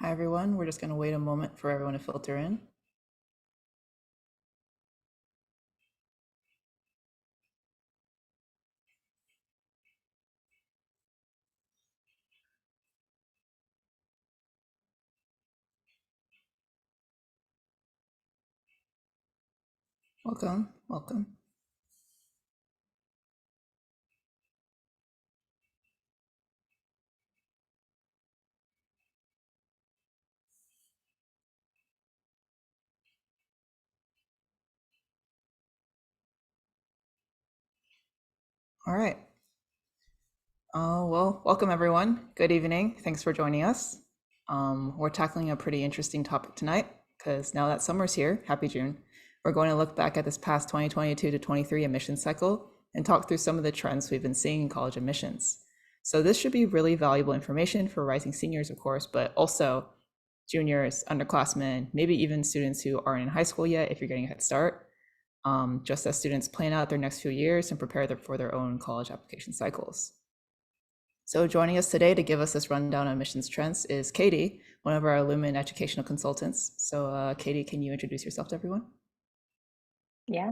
Hi, everyone. We're just going to wait a moment for everyone to filter in. Welcome, welcome. All right. Well, welcome everyone. Good evening. Thanks for joining us. We're tackling a pretty interesting topic tonight because now that summer's here, happy June, we're going to look back at this past 2022 to 23 admissions cycle and talk through some of the trends we've been seeing in college admissions. So this should be really valuable information for rising seniors, of course, but also juniors, underclassmen, maybe even students who aren't in high school yet if you're getting a head start. Just as students plan out their next few years and prepare for their own college application cycles. So joining us today to give us this rundown on admissions trends is Katie, one of our Lumen educational consultants. So Katie, can you introduce yourself to everyone? Yeah,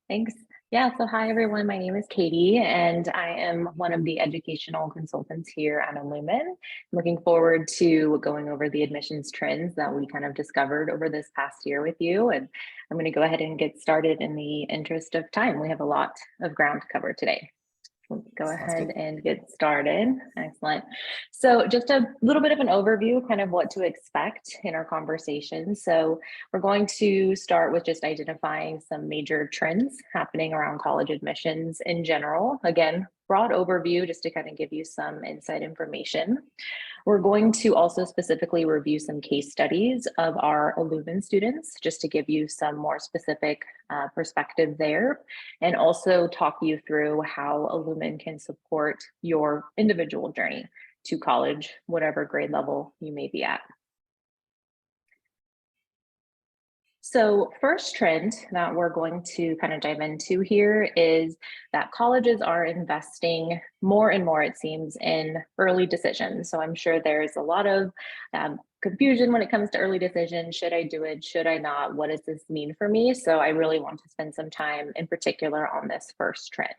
thanks. Yeah, so hi everyone, my name is Katie and I am one of the educational consultants here at Illumin. Looking forward to going over the admissions trends that we kind of discovered over this past year with you. And I'm going to go ahead and get started in the interest of time. We have a lot of ground to cover today. Let's go Sounds ahead good. and get started. Excellent. So just a little bit of an overview, kind of what to expect in our conversation. So we're going to start with just identifying some major trends happening around college admissions in general. Again, broad overview just to kind of give you some inside information. We're going to also specifically review some case studies of our Illumin students, just to give you some more specific perspective there, and also talk you through how Illumin can support your individual journey to college, whatever grade level you may be at. So first trend that we're going to kind of dive into here is that colleges are investing more and more, it seems, in early decisions. So I'm sure there's a lot of confusion when it comes to early decision. Should I do it? Should I not? What does this mean for me? So I really want to spend some time in particular on this first trend.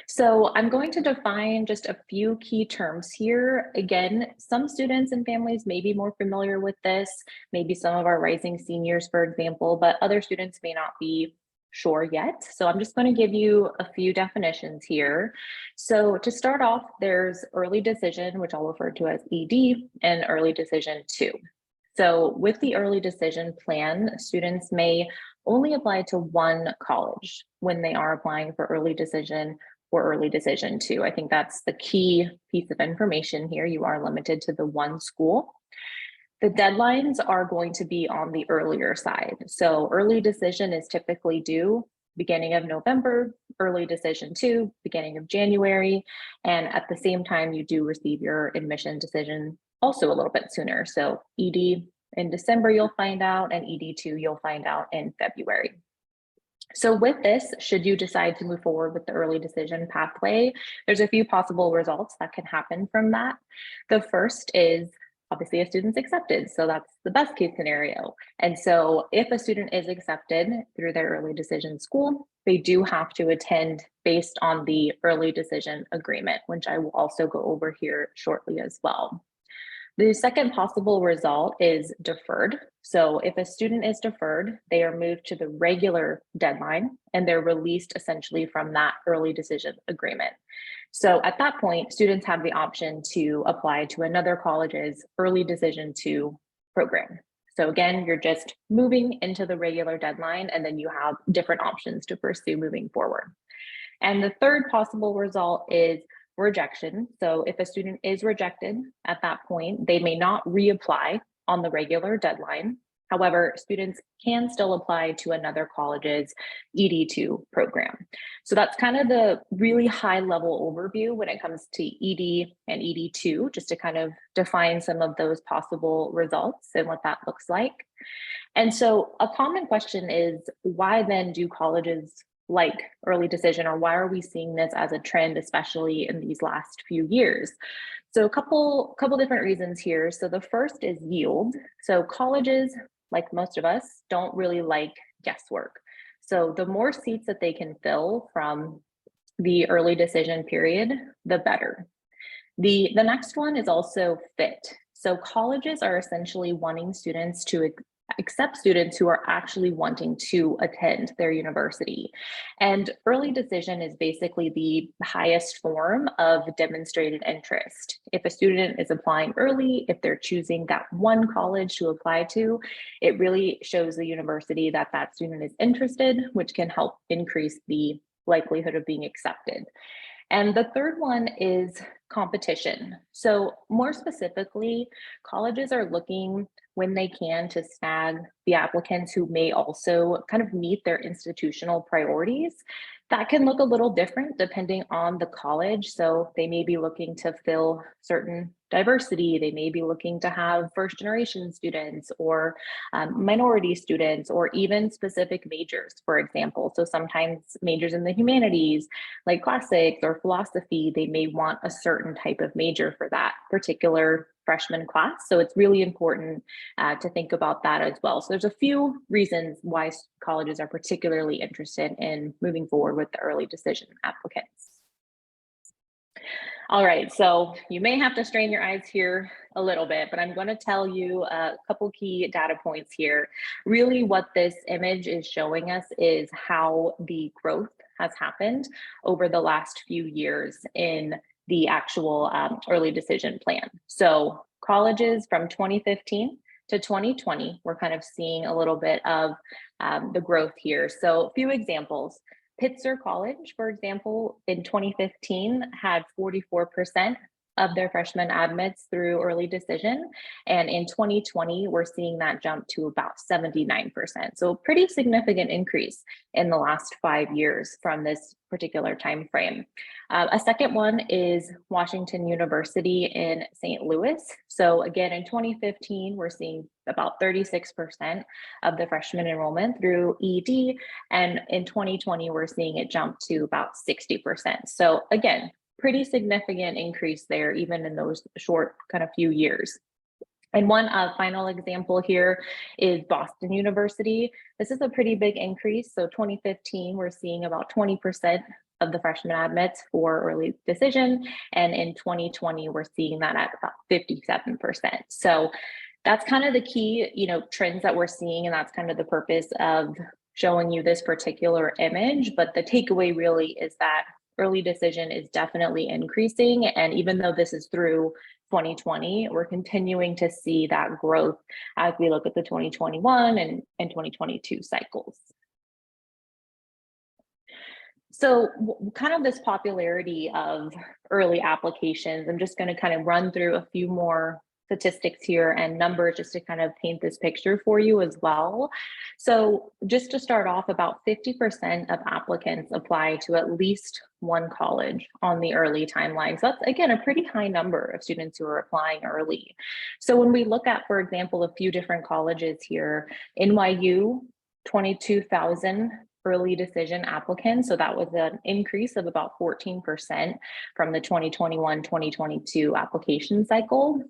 So I'm going to define just a few key terms here. Again, some students and families may be more familiar with this, maybe some of our rising seniors, for example, but other students may not be sure yet. So I'm just going to give you a few definitions here. So to start off, there's early decision, which I'll refer to as ED, and early decision 2. So with the early decision plan, students may only apply to one college when they are applying for early decision or early decision 2. I think that's the key piece of information here. You are limited to the one school. The deadlines are going to be on the earlier side. So early decision is typically due beginning of November, early decision 2, beginning of January. And at the same time, you do receive your admission decision also a little bit sooner. So ED in December, you'll find out, and ED2, you'll find out in February. So with this, should you decide to move forward with the early decision pathway, there's a few possible results that can happen from that. The first is obviously a student's accepted. So that's the best case scenario. And so if a student is accepted through their early decision school, they do have to attend based on the early decision agreement, which I will also go over here shortly as well. The second possible result is deferred. So if a student is deferred, they are moved to the regular deadline and they're released essentially from that early decision agreement. So at that point, students have the option to apply to another college's early decision 2 program. So again, you're just moving into the regular deadline and then you have different options to pursue moving forward. And the third possible result is rejection. So if a student is rejected at that point, they may not reapply on the regular deadline. However, students can still apply to another college's ED2 program. So that's kind of the really high level overview when it comes to ED and ED2, just to kind of define some of those possible results and what that looks like. And so a common question is, why then do colleges like early decision, or why are we seeing this as a trend, especially in these last few years? So a couple different reasons here. So the first is yield. So colleges, like most of us, don't really like guesswork. So the more seats that they can fill from the early decision period, the better. The next one is also fit. So colleges are essentially wanting students to accept students who are actually wanting to attend their university. And early decision is basically the highest form of demonstrated interest. If a student is applying early, if they're choosing that one college to apply to, it really shows the university that that student is interested, which can help increase the likelihood of being accepted. And the third one is competition. So more specifically, colleges are looking when they can to snag the applicants who may also kind of meet their institutional priorities. That can look a little different depending on the college. So they may be looking to fill certain diversity. They may be looking to have first generation students or minority students, or even specific majors, for example. So sometimes majors in the humanities, like classics or philosophy, they may want a certain type of major for that particular freshman class. So it's really important to think about that as well. So there's a few reasons why colleges are particularly interested in moving forward with the early decision applicants. All right, so you may have to strain your eyes here a little bit, but I'm going to tell you a couple key data points here. Really what this image is showing us is how the growth has happened over the last few years in the actual early decision plan. So colleges from 2015 to 2020, we're kind of seeing a little bit of the growth here. So a few examples. Pitzer College, for example, in 2015 had 44% of their freshman admits through early decision. And in 2020, we're seeing that jump to about 79%. So pretty significant increase in the last 5 years from this particular time frame. A second one is Washington University in St. Louis. So again, in 2015, we're seeing about 36% of the freshman enrollment through ED. And in 2020, we're seeing it jump to about 60%. So again, pretty significant increase there, even in those short kind of few years. And one final example here is Boston University. This is a pretty big increase. So 2015, we're seeing about 20% of the freshman admits for early decision. And in 2020, we're seeing that at about 57%. So that's kind of the key, trends that we're seeing. And that's kind of the purpose of showing you this particular image. But the takeaway really is that early decision is definitely increasing. And even though this is through 2020, we're continuing to see that growth as we look at the 2021 and 2022 cycles. So kind of this popularity of early applications, I'm just going to kind of run through a few more statistics here and numbers just to kind of paint this picture for you as well. So just to start off, about 50% of applicants apply to at least one college on the early timeline. So that's, again, a pretty high number of students who are applying early. So when we look at, for example, a few different colleges here, NYU, 22,000 early decision applicants. So that was an increase of about 14% from the 2021-2022 application cycle.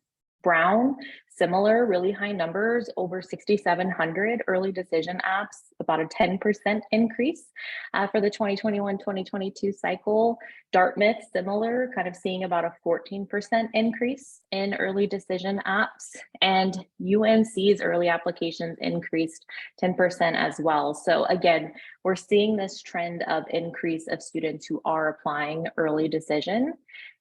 Brown, similar, really high numbers, over 6,700 early decision apps, about a 10% increase for the 2021-2022 cycle. Dartmouth, similar, kind of seeing about a 14% increase in early decision apps. And UNC's early applications increased 10% as well. So again, we're seeing this trend of increase of students who are applying early decision.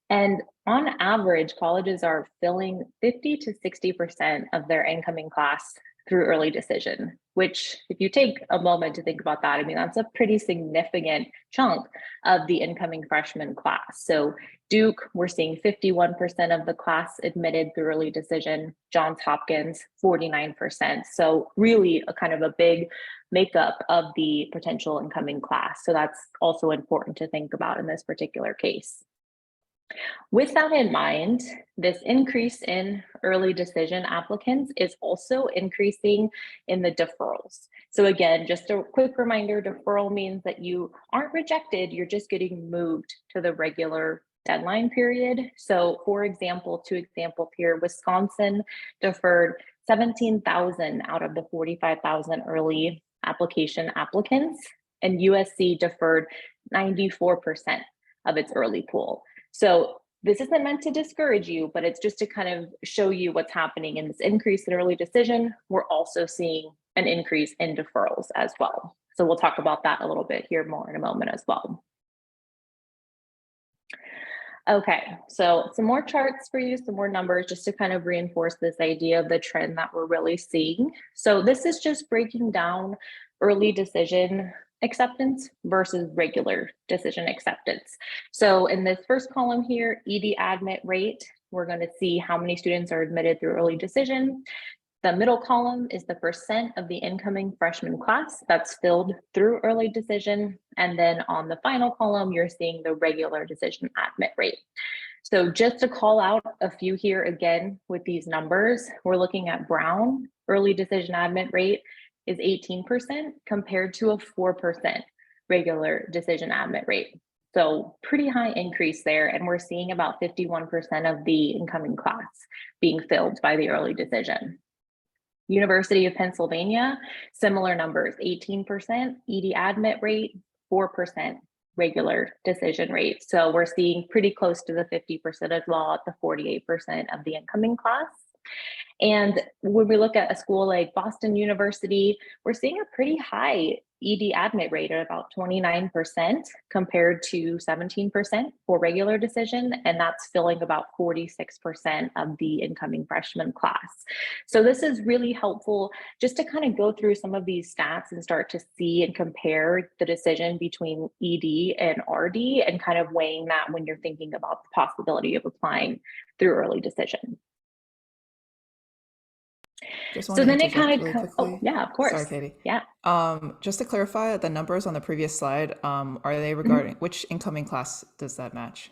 And on average, colleges are filling 50 to 60% of their incoming class through early decision, which if you take a moment to think about that, I mean, that's a pretty significant chunk of the incoming freshman class. So Duke, we're seeing 51% of the class admitted through early decision, Johns Hopkins, 49%. So really a kind of a big makeup of the potential incoming class. So that's also important to think about in this particular case. With that in mind, this increase in early decision applicants is also increasing in the deferrals. So again, just a quick reminder, deferral means that you aren't rejected, you're just getting moved to the regular deadline period. So for example, two examples here, Wisconsin deferred 17,000 out of the 45,000 early application applicants, and USC deferred 94% of its early pool. So this isn't meant to discourage you, but it's just to kind of show you what's happening in this increase in early decision. We're also seeing an increase in deferrals as well. So we'll talk about that a little bit here more in a moment as well. Okay, so some more charts for you, some more numbers just to kind of reinforce this idea of the trend that we're really seeing. So this is just breaking down early decision acceptance versus regular decision acceptance. So in this first column here, ED admit rate, we're going to see how many students are admitted through early decision. The middle column is the percent of the incoming freshman class that's filled through early decision. And then on the final column, you're seeing the regular decision admit rate. So just to call out a few here again with these numbers, we're looking at Brown, early decision admit rate is 18% compared to a 4% regular decision admit rate. So pretty high increase there. And we're seeing about 51% of the incoming class being filled by the early decision. University of Pennsylvania, similar numbers, 18% ED admit rate, 4% regular decision rate. So we're seeing pretty close to the 50% as well at the 48% of the incoming class. And when we look at a school like Boston University, we're seeing a pretty high ED admit rate at about 29% compared to 17% for regular decision, and that's filling about 46% of the incoming freshman class. So this is really helpful just to kind of go through some of these stats and start to see and compare the decision between ED and RD and kind of weighing that when you're thinking about the possibility of applying through early decision. Just So want to then it interject kind really of, oh quickly. yeah, of Sorry, course. Katie. Yeah. Just to clarify, the numbers on the previous slide, are they regarding which incoming class does that match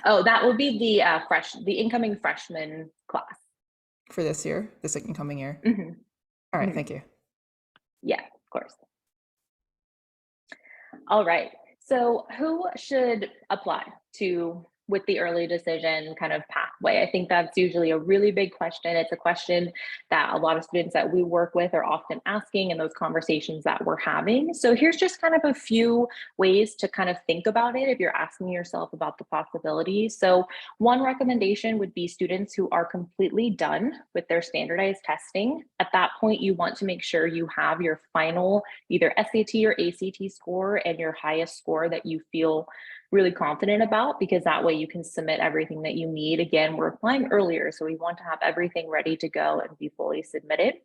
Oh, that will be the incoming freshman class. for this year, this incoming year? Mhm. All right, Mhm. thank you. Yeah, of course. All right. So who should apply to with the early decision kind of pathway? I think that's usually a really big question. It's a question that a lot of students that we work with are often asking in those conversations that we're having. So here's just kind of a few ways to kind of think about it if you're asking yourself about the possibilities. So one recommendation would be students who are completely done with their standardized testing. At that point, you want to make sure you have your final either SAT or ACT score and your highest score that you feel really confident about, because that way you can submit everything that you need. Again, we're applying earlier, so we want to have everything ready to go and be fully submitted.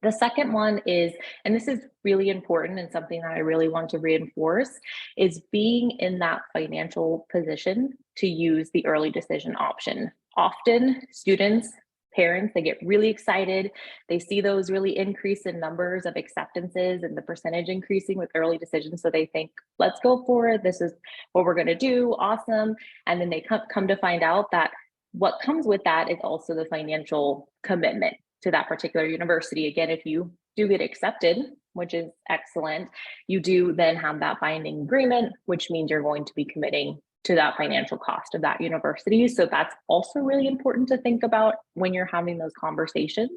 The second one is, and this is really important and something that I really want to reinforce, is being in that financial position to use the early decision option. Often students, parents, they get really excited. They see those really increase in numbers of acceptances and the percentage increasing with early decisions. So they think, let's go for it. This is what we're going to do. Awesome. And then they come to find out that what comes with that is also the financial commitment to that particular university. Again, if you do get accepted, which is excellent, you do then have that binding agreement, which means you're going to be committing to that financial cost of that university. So that's also really important to think about when you're having those conversations.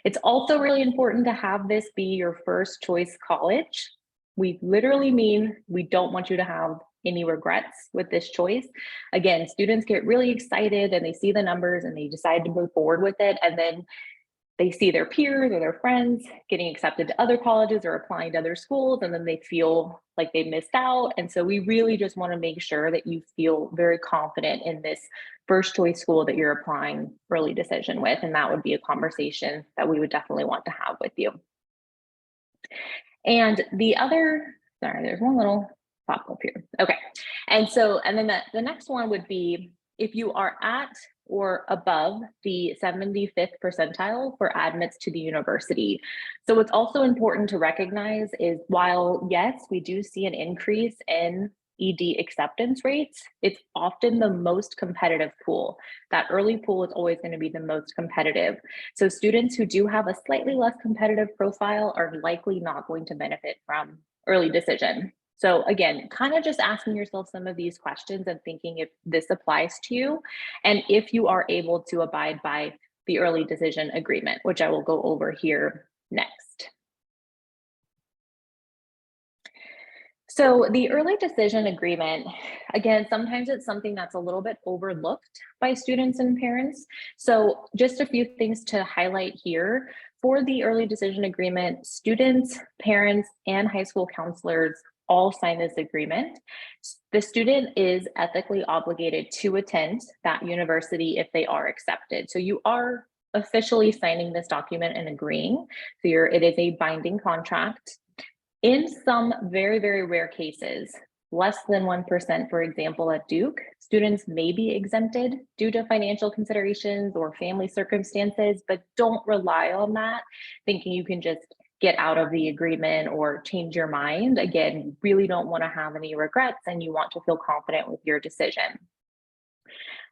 It's also really important to have this be your first choice college. We literally mean we don't want you to have any regrets with this choice. Again, students get really excited and they see the numbers and they decide to move forward with it. And then they see their peers or their friends getting accepted to other colleges or applying to other schools, and then they feel like they missed out. And so we really just want to make sure that you feel very confident in this first choice school that you're applying early decision with. And that would be a conversation that we would definitely want to have with you. And the other, sorry, there's one little pop up here. Okay. And then the next one would be if you are at or above the 75th percentile for admits to the university. So what's also important to recognize is while yes, we do see an increase in ED acceptance rates, it's often the most competitive pool. That early pool is always going to be the most competitive. So students who do have a slightly less competitive profile are likely not going to benefit from early decision. So again, kind of just asking yourself some of these questions and thinking if this applies to you and if you are able to abide by the early decision agreement, which I will go over here next. So the early decision agreement, again, sometimes it's something that's a little bit overlooked by students and parents. So just a few things to highlight here. For the early decision agreement, students, parents, and high school counselors all sign this agreement. The student is ethically obligated to attend that university if they are accepted. So you are officially signing this document and agreeing. So it is a binding contract. In some very, very rare cases, less than 1%, for example, at Duke, students may be exempted due to financial considerations or family circumstances, but don't rely on that, thinking you can just get out of the agreement or change your mind. Again, you really don't want to have any regrets and you want to feel confident with your decision.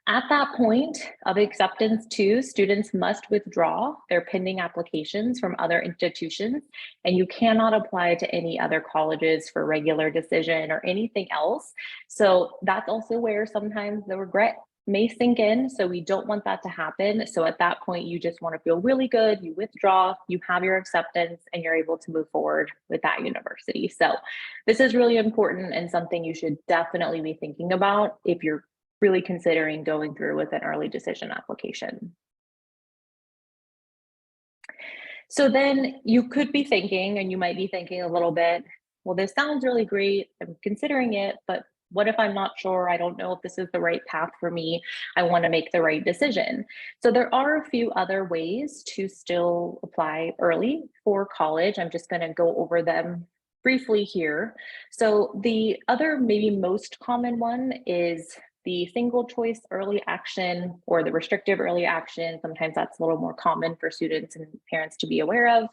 At that point of acceptance too, students must withdraw their pending applications from other institutions, and you cannot apply to any other colleges for regular decision or anything else. So that's also where sometimes the regret may sink in. So we don't want that to happen. So at that point, you just want to feel really good. You withdraw, you have your acceptance, and you're able to move forward with that university. So this is really important and something you should definitely be thinking about if you're really considering going through with an early decision application. So then you could be thinking, and you might be thinking a little bit, well, this sounds really great. I'm considering it, but what if I'm not sure? I don't know if this is the right path for me. I want to make the right decision. So there are a few other ways to still apply early for college. I'm just going to go over them briefly here. So the other, maybe most common one is the single choice early action or the restrictive early action. Sometimes that's a little more common for students and parents to be aware of.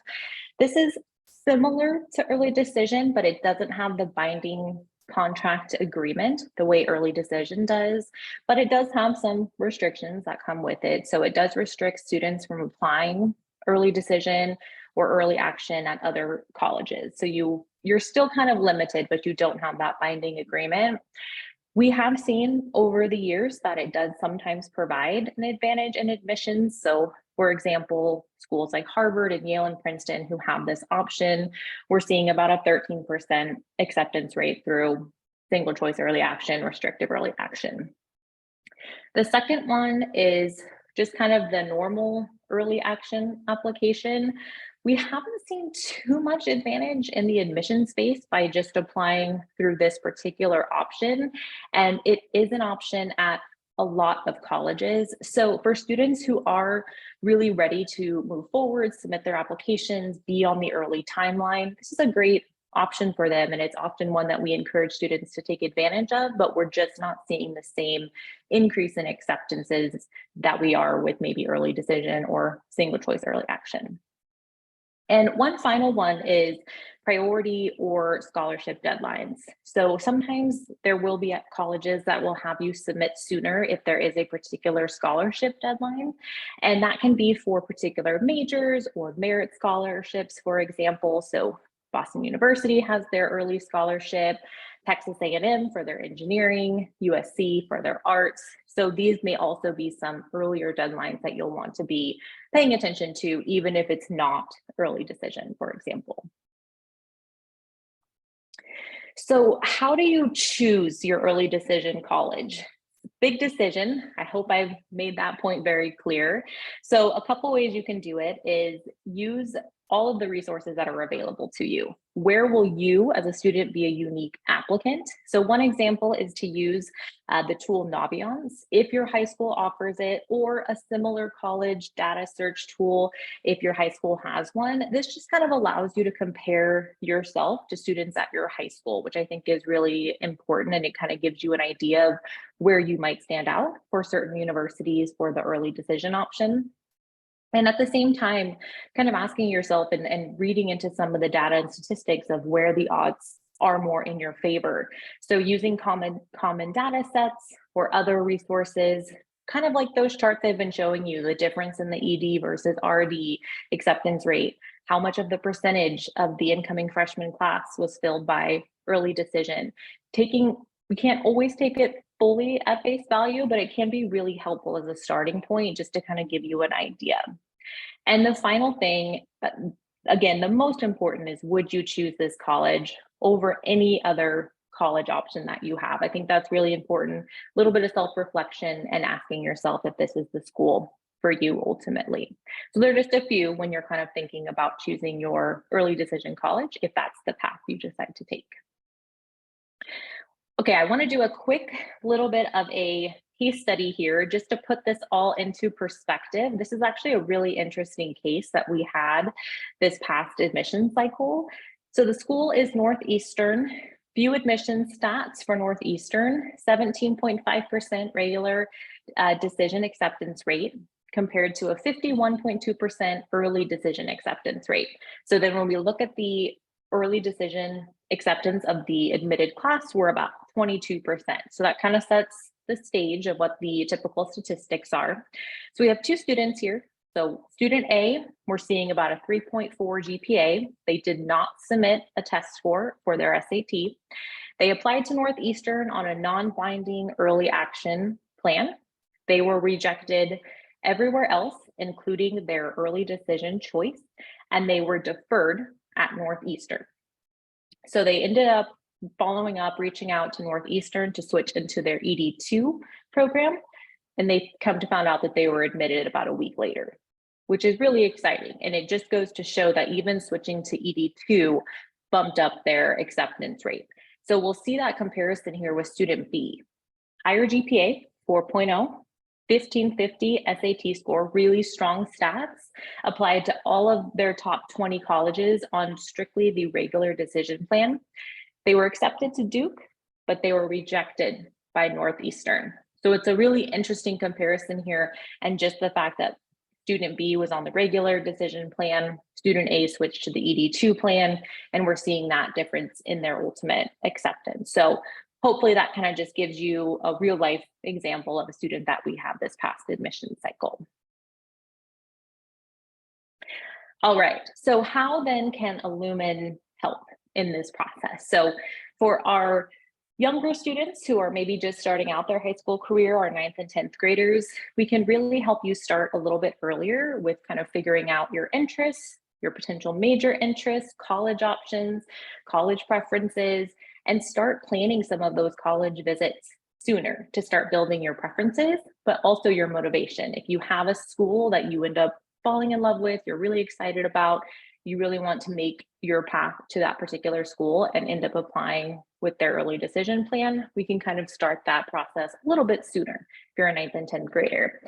This is similar to early decision, but it doesn't have the binding contract agreement the way early decision does, but it does have some restrictions that come with it. So it does restrict students from applying early decision or early action at other colleges. So you're still kind of limited, but you don't have that binding agreement. We have seen over the years that it does sometimes provide an advantage in admissions. So for example, schools like Harvard and Yale and Princeton who have this option, we're seeing about a 13% acceptance rate through single choice early action, restrictive early action. The second one is just kind of the normal early action application. We haven't seen too much advantage in the admission space by just applying through this particular option. And it is an option at a lot of colleges. So for students who are really ready to move forward, submit their applications, be on the early timeline, this is a great option for them. And it's often one that we encourage students to take advantage of, but we're just not seeing the same increase in acceptances that we are with maybe early decision or single choice early action. And one final one is priority or scholarship deadlines. So sometimes there will be at colleges that will have you submit sooner if there is a particular scholarship deadline. And that can be for particular majors or merit scholarships, for example. So Boston University has their early scholarship, Texas A&M for their engineering, USC for their arts. So these may also be some earlier deadlines that you'll want to be paying attention to, even if it's not early decision, for example. So how do you choose your early decision college? Big decision. I hope I've made that point very clear. So a couple ways you can do it is use all of the resources that are available to you. Where will you as a student be a unique applicant? So one example is to use the tool Naviance if your high school offers it, or a similar college data search tool if your high school has one. This just kind of allows you to compare yourself to students at your high school, which I think is really important, and it kind of gives you an idea of where you might stand out for certain universities for the early decision option. And at the same time, kind of asking yourself and reading into some of the data and statistics of where the odds are more in your favor. So using common data sets or other resources, kind of like those charts I've been showing you, the difference in the ED versus RD acceptance rate, how much of the percentage of the incoming freshman class was filled by early decision. We can't always take it fully at face value, but it can be really helpful as a starting point just to kind of give you an idea. And the final thing, again, the most important is, would you choose this college over any other college option that you have? I think that's really important. A little bit of self-reflection and asking yourself if this is the school for you ultimately. So there are just a few when you're kind of thinking about choosing your early decision college, if that's the path you decide to take. Okay, I want to do a quick little bit of a case study here just to put this all into perspective. This is actually a really interesting case that we had this past admission cycle. So the school is Northeastern. Few admission stats for Northeastern: 17.5% regular decision acceptance rate compared to a 51.2% early decision acceptance rate. So then when we look at the early decision acceptance of the admitted class, we're about 22%. So that kind of sets the stage of what the typical statistics are. So we have two students here. So student A, we're seeing about a 3.4 GPA. They did not submit a test score for their SAT. They applied to Northeastern on a non-binding early action plan. They were rejected everywhere else, including their early decision choice, and they were deferred at Northeastern. So they ended up following up, reaching out to Northeastern to switch into their ED2 program, and they come to find out that they were admitted about a week later, which is really exciting. And it just goes to show that even switching to ED2 bumped up their acceptance rate. So we'll see that comparison here with student B. Higher GPA, 4.0, 1550 SAT score, really strong stats, applied to all of their top 20 colleges on strictly the regular decision plan. They were accepted to Duke, but they were rejected by Northeastern. So it's a really interesting comparison here, and just the fact that student B was on the regular decision plan, student A switched to the ED2 plan, and we're seeing that difference in their ultimate acceptance. So hopefully that kind of just gives you a real life example of a student that we have this past admission cycle. All right, so how then can Illumin help in this process? So for our younger students who are maybe just starting out their high school career, our 9th and 10th graders, we can really help you start a little bit earlier with kind of figuring out your interests, your potential major interests, college options, college preferences, and start planning some of those college visits sooner to start building your preferences, but also your motivation. If you have a school that you end up falling in love with, you're really excited about, you really want to make your path to that particular school and end up applying with their early decision plan, we can kind of start that process a little bit sooner if you're a 9th and 10th grader.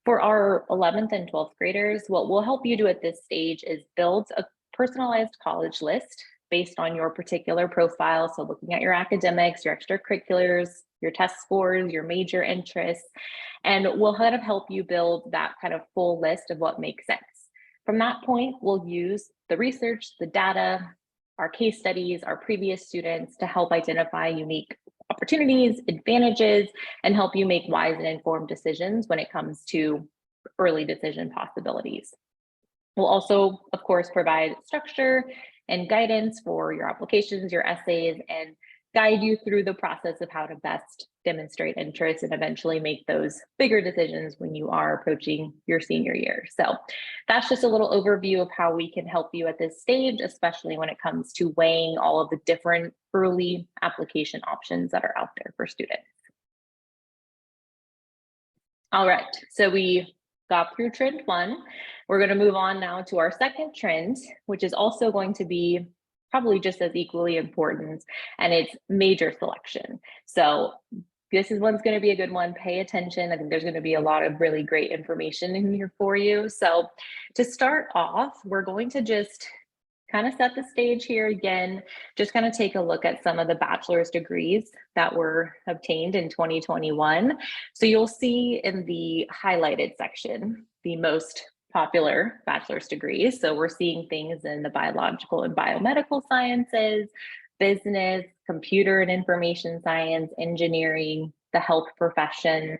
For our 11th and 12th graders, what we'll help you do at this stage is build a personalized college list based on your particular profile. So looking at your academics, your extracurriculars, your test scores, your major interests, and we'll kind of help you build that kind of full list of what makes sense. From that point, we'll use the research, the data, our case studies, our previous students to help identify unique opportunities, advantages, and help you make wise and informed decisions when it comes to early decision possibilities. We'll also, of course, provide structure and guidance for your applications, your essays, and guide you through the process of how to best demonstrate interest and eventually make those bigger decisions when you are approaching your senior year. So that's just a little overview of how we can help you at this stage, especially when it comes to weighing all of the different early application options that are out there for students. All right, so we got through trend one. We're going to move on now to our second trend, which is also going to be probably just as equally important, and it's major selection. So this one's going to be a good one. Pay attention. I think there's going to be a lot of really great information in here for you. So to start off, we're going to just kind of set the stage here again, just kind of take a look at some of the bachelor's degrees that were obtained in 2021. So you'll see in the highlighted section, the most popular bachelor's degrees. So we're seeing things in the biological and biomedical sciences, business, computer and information science, engineering, the health professions,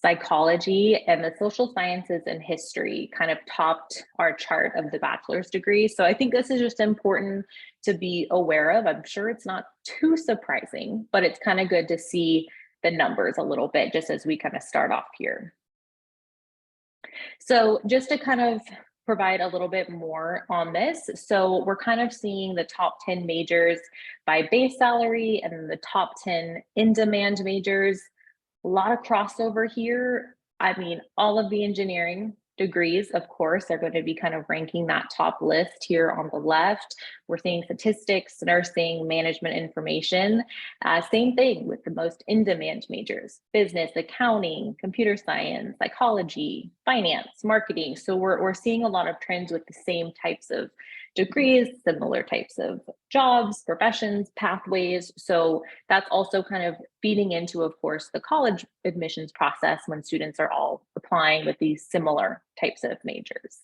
psychology, and the social sciences and history kind of topped our chart of the bachelor's degree. So I think this is just important to be aware of. I'm sure it's not too surprising, but it's kind of good to see the numbers a little bit just as we kind of start off here. So just to kind of provide a little bit more on this. So we're kind of seeing the top 10 majors by base salary and the top 10 in-demand majors. A lot of crossover here. I mean, all of the engineering degrees, of course, are going to be kind of ranking that top list here on the left. We're seeing statistics, nursing, management information. Same thing with the most in-demand majors: business, accounting, computer science, psychology, finance, marketing. So we're seeing a lot of trends with the same types of degrees, similar types of jobs, professions, pathways. So that's also kind of feeding into, of course, the college admissions process when students are all applying with these similar types of majors.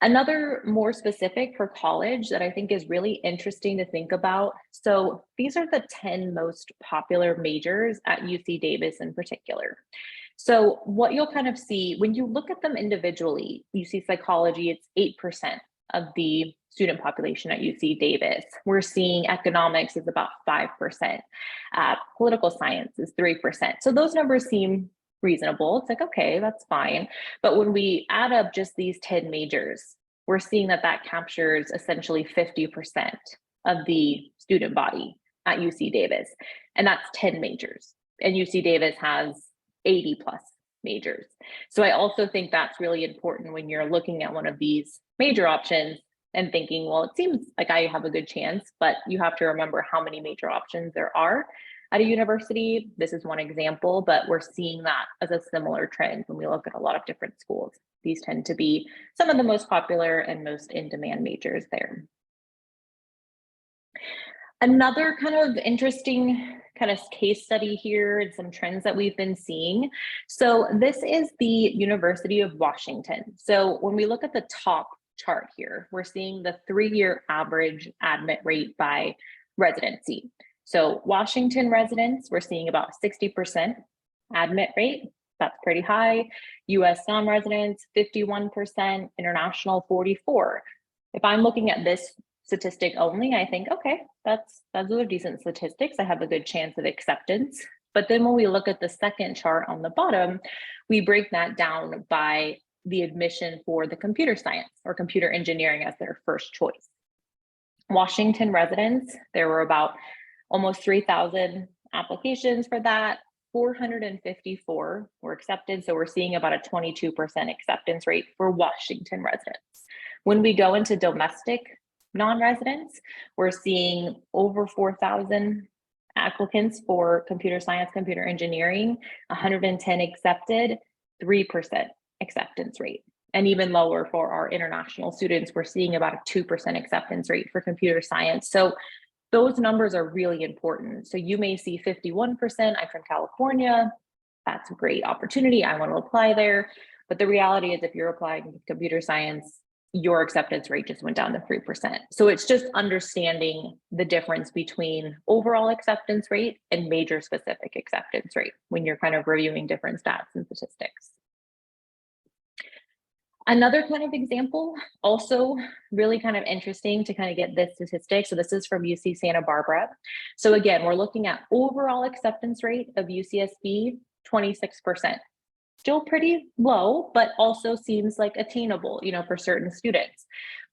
Another more specific for college that I think is really interesting to think about. So these are the 10 most popular majors at UC Davis in particular. So what you'll kind of see when you look at them individually, you see psychology, it's 8% of the student population at UC Davis. We're seeing economics is about 5%. Political science is 3%. So those numbers seem reasonable. It's like, okay, that's fine. But when we add up just these 10 majors, we're seeing that that captures essentially 50% of the student body at UC Davis. And that's 10 majors. And UC Davis has 80 plus majors. So I also think that's really important when you're looking at one of these major options and thinking, well, it seems like I have a good chance, but you have to remember how many major options there are at a university. This is one example, but we're seeing that as a similar trend when we look at a lot of different schools. These tend to be some of the most popular and most in-demand majors there. Another kind of interesting kind of case study here and some trends that we've been seeing. So this is the University of Washington. So when we look at the top chart here, we're seeing the 3-year average admit rate by residency. So Washington residents, we're seeing about 60% admit rate. That's pretty high. US non-residents, 51%, international 44%. If I'm looking at this statistic only, I think, okay, those are decent statistics. I have a good chance of acceptance. But then when we look at the second chart on the bottom, we break that down by the admission for the computer science or computer engineering as their first choice. Washington residents, there were about almost 3,000 applications for that. 454 were accepted. So we're seeing about a 22% acceptance rate for Washington residents. When we go into domestic non-residents, we're seeing over 4,000 applicants for computer science, computer engineering, 110 accepted, 3% acceptance rate. And even lower for our international students, we're seeing about a 2% acceptance rate for computer science. So those numbers are really important. So you may see 51%, I'm from California, that's a great opportunity, I want to apply there. But the reality is if you're applying to computer science, your acceptance rate just went down to 3%. So it's just understanding the difference between overall acceptance rate and major specific acceptance rate when you're kind of reviewing different stats and statistics. Another kind of example, also really kind of interesting to kind of get this statistic. So this is from UC Santa Barbara. So again, we're looking at overall acceptance rate of UCSB, 26%. Still pretty low, but also seems like attainable, for certain students.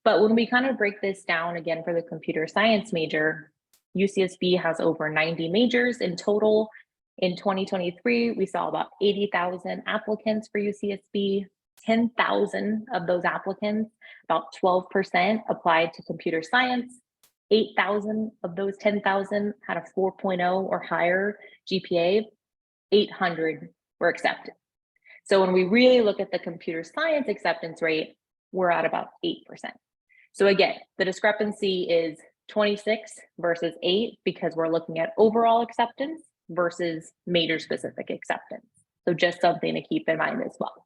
But when we kind of break this down again for the computer science major, UCSB has over 90 majors in total. In 2023, we saw about 80,000 applicants for UCSB. 10,000 of those applicants, about 12% applied to computer science. 8,000 of those 10,000 had a 4.0 or higher GPA. 800 were accepted. So when we really look at the computer science acceptance rate, we're at about 8%. So again, the discrepancy is 26 versus 8 because we're looking at overall acceptance versus major specific acceptance. So just something to keep in mind as well.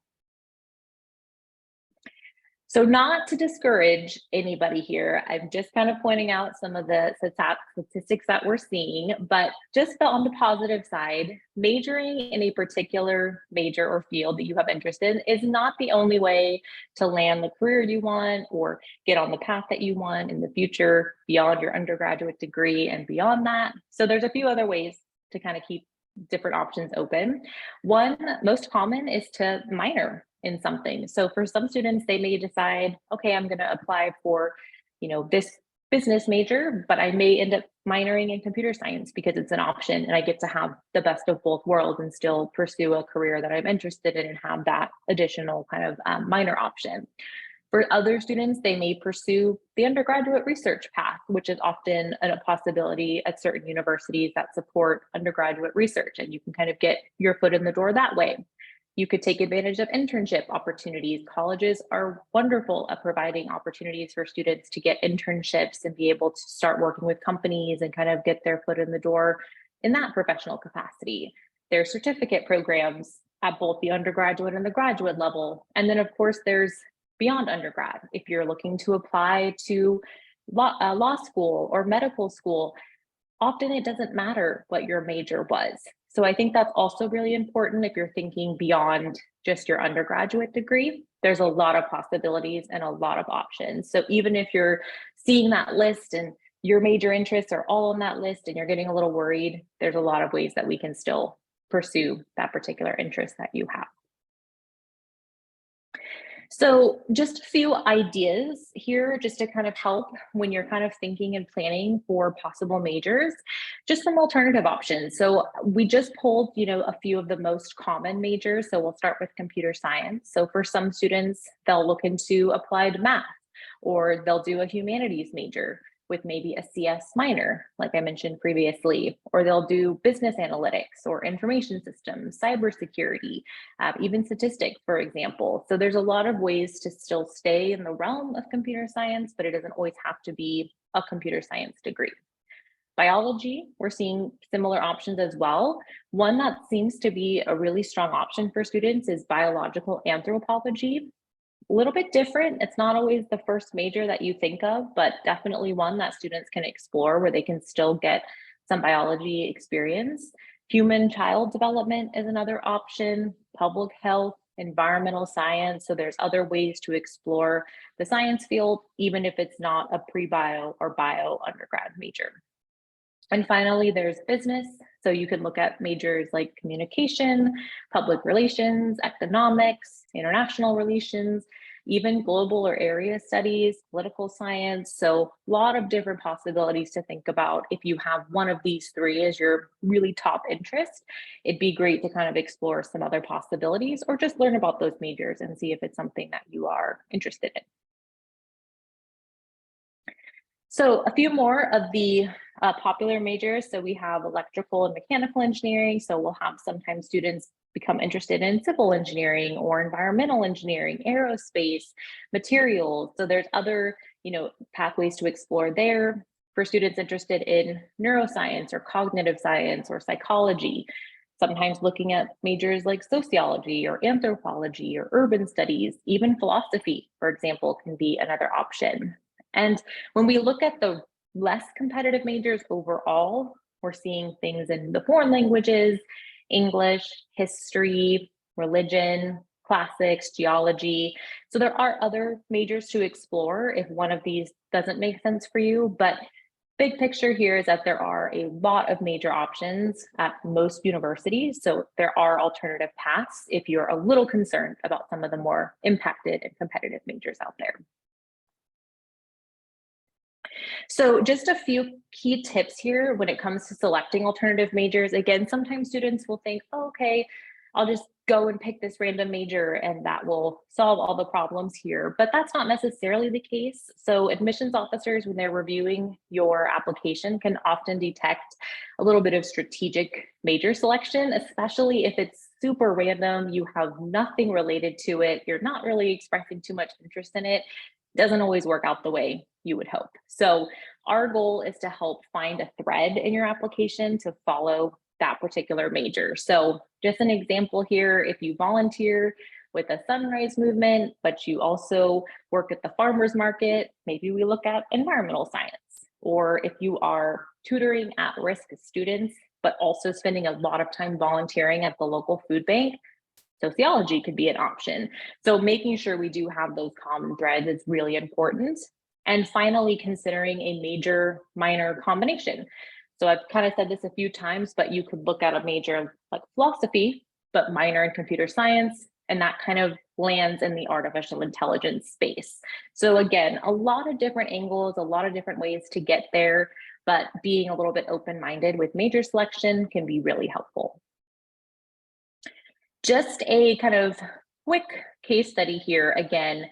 So not to discourage anybody here, I'm just kind of pointing out some of the statistics that we're seeing, but just on the positive side, majoring in a particular major or field that you have interest in is not the only way to land the career you want or get on the path that you want in the future beyond your undergraduate degree and beyond that. So there's a few other ways to kind of keep different options open. One most common is to minor in something. So for some students, they may decide, okay, I'm going to apply for, this business major, but I may end up minoring in computer science because it's an option and I get to have the best of both worlds and still pursue a career that I'm interested in and have that additional kind of minor option. For other students, they may pursue the undergraduate research path, which is often a possibility at certain universities that support undergraduate research, and you can kind of get your foot in the door that way. You could take advantage of internship opportunities. Colleges are wonderful at providing opportunities for students to get internships and be able to start working with companies and kind of get their foot in the door in that professional capacity. There are certificate programs at both the undergraduate and the graduate level. And then, of course, there's beyond undergrad. If you're looking to apply to law school or medical school, often it doesn't matter what your major was. So I think that's also really important if you're thinking beyond just your undergraduate degree. There's a lot of possibilities and a lot of options. So even if you're seeing that list and your major interests are all on that list and you're getting a little worried, there's a lot of ways that we can still pursue that particular interest that you have. So just a few ideas here just to kind of help when you're kind of thinking and planning for possible majors, just some alternative options. So we just pulled, a few of the most common majors. So we'll start with computer science. So for some students, they'll look into applied math, or they'll do a humanities major with maybe a CS minor, like I mentioned previously, or they'll do business analytics or information systems, cybersecurity, even statistics, for example. So there's a lot of ways to still stay in the realm of computer science, but it doesn't always have to be a computer science degree. Biology, we're seeing similar options as well. One that seems to be a really strong option for students is biological anthropology. A little bit different. It's not always the first major that you think of, but definitely one that students can explore where they can still get some biology experience. Human child development is another option, public health, environmental science. So there's other ways to explore the science field, even if it's not a pre-bio or bio undergrad major. And finally, there's business. So you can look at majors like communication, public relations, economics, international relations, even global or area studies, political science. So a lot of different possibilities to think about. If you have one of these three as your really top interest, it'd be great to kind of explore some other possibilities or just learn about those majors and see if it's something that you are interested in. So a few more of the popular majors. So we have electrical and mechanical engineering. So we'll have sometimes students become interested in civil engineering or environmental engineering, aerospace, materials. So there's other, pathways to explore there. For students interested in neuroscience or cognitive science or psychology, sometimes looking at majors like sociology or anthropology or urban studies, even philosophy, for example, can be another option. And when we look at the less competitive majors overall, we're seeing things in the foreign languages, English, history, religion, classics, geology. So there are other majors to explore if one of these doesn't make sense for you, but big picture here is that there are a lot of major options at most universities. So there are alternative paths if you're a little concerned about some of the more impacted and competitive majors out there. So just a few key tips here when it comes to selecting alternative majors. Again, sometimes students will think, oh, okay, I'll just go and pick this random major and that will solve all the problems here, but that's not necessarily the case. So admissions officers, when they're reviewing your application, can often detect a little bit of strategic major selection, especially if it's super random, you have nothing related to it, you're not really expressing too much interest in it. Doesn't always work out the way you would hope. So our goal is to help find a thread in your application to follow that particular major. So just an example here, if you volunteer with the Sunrise Movement, but you also work at the farmers market, maybe we look at environmental science. Or if you are tutoring at-risk students, but also spending a lot of time volunteering at the local food bank, sociology could be an option. So making sure we do have those common threads is really important. And finally, considering a major minor combination. So I've kind of said this a few times, but you could look at a major like philosophy, but minor in computer science, and that kind of lands in the artificial intelligence space. So again, a lot of different angles, a lot of different ways to get there, but being a little bit open-minded with major selection can be really helpful. Just a kind of quick case study here, again,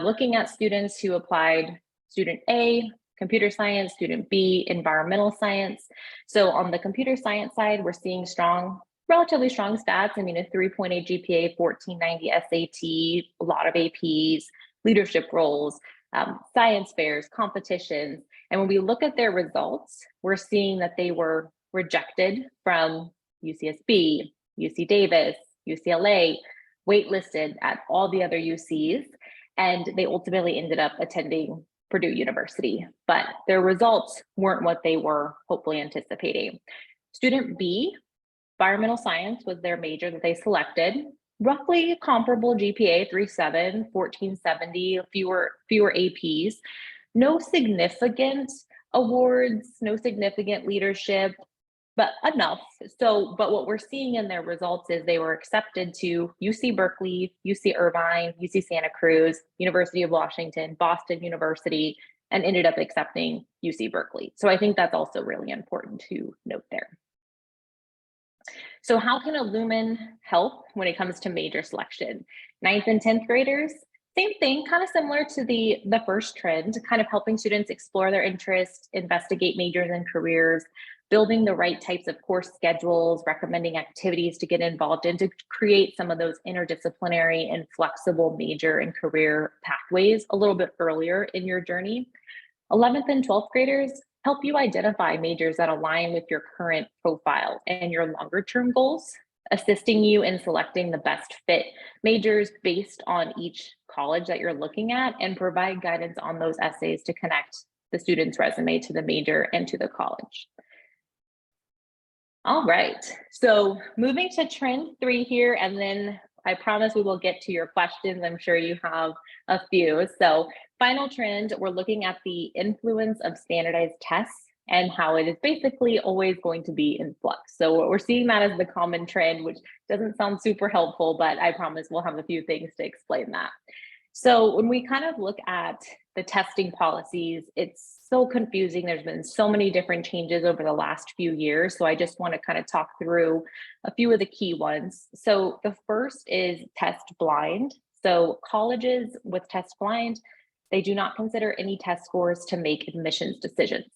looking at students who applied student A, computer science, student B, environmental science. So on the computer science side, we're seeing relatively strong stats. I mean, a 3.8 GPA, 1490 SAT, a lot of APs, leadership roles, science fairs, competitions. And when we look at their results, we're seeing that they were rejected from UCSB, UC Davis, UCLA, waitlisted at all the other UCs, and they ultimately ended up attending Purdue University, but their results weren't what they were hopefully anticipating. Student B, environmental science was their major that they selected, roughly comparable GPA, 3.7, 1470, fewer APs, no significant awards, no significant leadership, but enough. So, but what we're seeing in their results is they were accepted to UC Berkeley, UC Irvine, UC Santa Cruz, University of Washington, Boston University, and ended up accepting UC Berkeley. So I think that's also really important to note there. So how can Illumin help when it comes to major selection? 9th and 10th graders, same thing, kind of similar to the first trend, kind of helping students explore their interests, investigate majors and careers, building the right types of course schedules, recommending activities to get involved in to create some of those interdisciplinary and flexible major and career pathways a little bit earlier in your journey. 11th and 12th graders, help you identify majors that align with your current profile and your longer term goals, assisting you in selecting the best fit majors based on each college that you're looking at, and provide guidance on those essays to connect the student's resume to the major and to the college. All right, so moving to trend 3 here, and then I promise we will get to your questions. I'm sure you have a few. So final trend, we're looking at the influence of standardized tests and how it is basically always going to be in flux. So we're seeing that as the common trend, which doesn't sound super helpful, but I promise we'll have a few things to explain that. So when we kind of look at the testing policies, it's so confusing. There's been so many different changes over the last few years. So I just want to kind of talk through a few of the key ones. So the first is test blind. So colleges with test blind, they do not consider any test scores to make admissions decisions.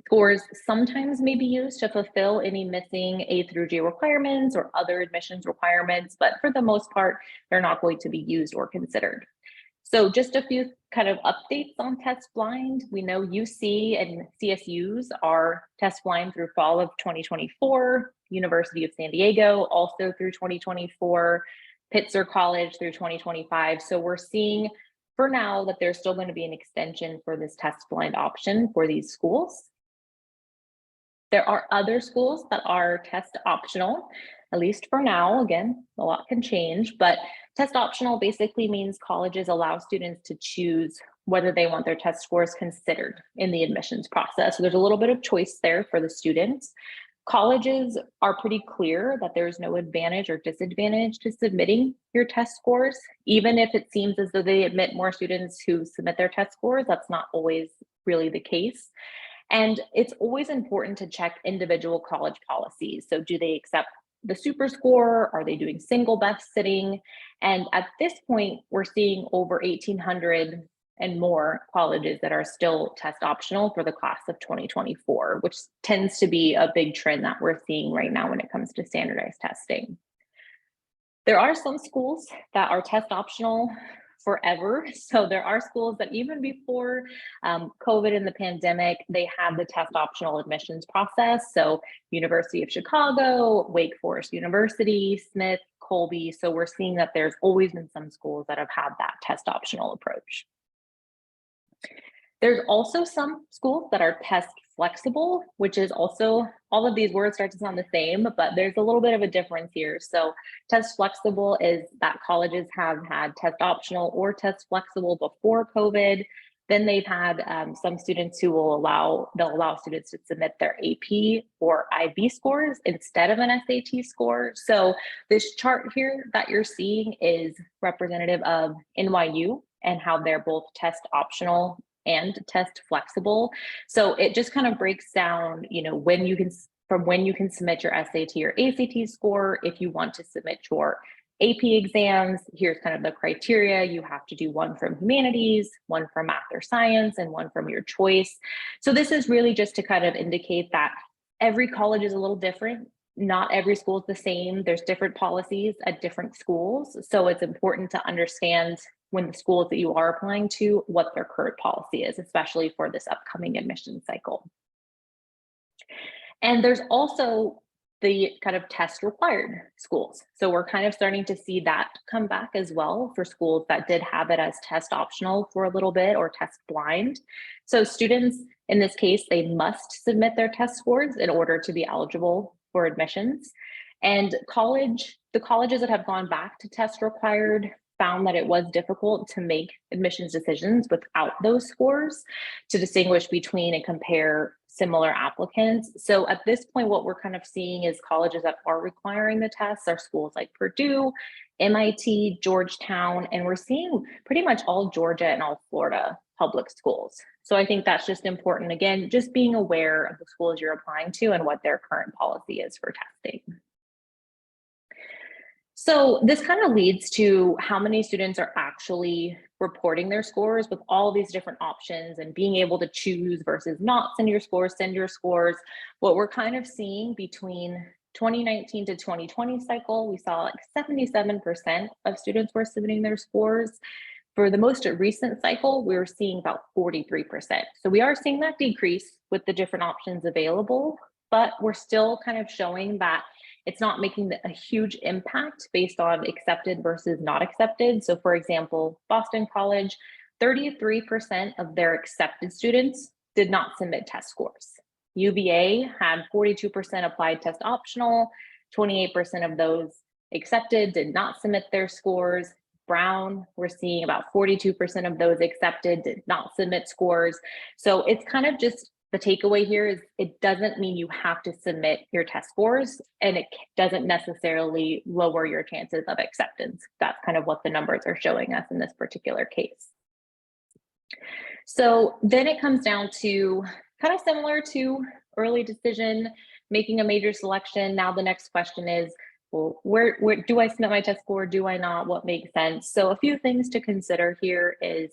Scores sometimes may be used to fulfill any missing A through G requirements or other admissions requirements, but for the most part, they're not going to be used or considered. So just a few kind of updates on test blind. We know UC and CSUs are test blind through fall of 2024, University of San Diego also through 2024, Pitzer College through 2025. So we're seeing for now that there's still going to be an extension for this test blind option for these schools. There are other schools that are test optional, at least for now. Again, a lot can change, but test optional basically means colleges allow students to choose whether they want their test scores considered in the admissions process. So there's a little bit of choice there for the students. Colleges are pretty clear that there's no advantage or disadvantage to submitting your test scores, even if it seems as though they admit more students who submit their test scores. That's not always really the case. And it's always important to check individual college policies. So do they accept the super score? Are they doing single best sitting? And at this point, we're seeing over 1,800 and more colleges that are still test optional for the class of 2024, which tends to be a big trend that we're seeing right now when it comes to standardized testing. There are some schools that are test optional forever. So there are schools that even before COVID and the pandemic, they had the test optional admissions process. So University of Chicago, Wake Forest University, Smith, Colby. So we're seeing that there's always been some schools that have had that test optional approach. There's also some schools that are test flexible, which is also, all of these words start to sound the same, but there's a little bit of a difference here. So test flexible is that colleges have had test optional or test flexible before COVID. Then they've had some students who they'll allow students to submit their AP or IB scores instead of an SAT score. So this chart here that you're seeing is representative of NYU and how they're both test optional and test flexible. So it just kind of breaks down, when you can submit your SAT or ACT score. If you want to submit your AP exams, here's kind of the criteria. You have to do one from humanities, one from math or science, and one from your choice. So this is really just to kind of indicate that every college is a little different. Not every school is the same. There's different policies at different schools. So it's important to understand when the schools that you are applying to, what their current policy is, especially for this upcoming admission cycle. And there's also the kind of test required schools. So we're kind of starting to see that come back as well for schools that did have it as test optional for a little bit or test blind. So students, in this case, they must submit their test scores in order to be eligible for admissions. And the colleges that have gone back to test required found that it was difficult to make admissions decisions without those scores to distinguish between and compare similar applicants. So at this point, what we're kind of seeing is colleges that are requiring the tests are schools like Purdue, MIT, Georgetown, and we're seeing pretty much all Georgia and all Florida public schools. So I think that's just important. Again, just being aware of the schools you're applying to and what their current policy is for testing. So this kind of leads to how many students are actually reporting their scores with all these different options and being able to choose versus not send your scores. What we're kind of seeing between 2019 to 2020 cycle, we saw like 77% of students were submitting their scores. For the most recent cycle, we were seeing about 43%. So we are seeing that decrease with the different options available, but we're still kind of showing that it's not making a huge impact based on accepted versus not accepted. So for example, Boston College, 33% of their accepted students did not submit test scores. UVA had 42% applied test optional, 28% of those accepted did not submit their scores. Brown, we're seeing about 42% of those accepted did not submit scores. So it's kind of just, the takeaway here is it doesn't mean you have to submit your test scores, and it doesn't necessarily lower your chances of acceptance. That's kind of what the numbers are showing us in this particular case. So then it comes down to kind of similar to early decision, making a major selection. Now the next question is, well, where do I submit my test score? Do I not? What makes sense? So a few things to consider here is,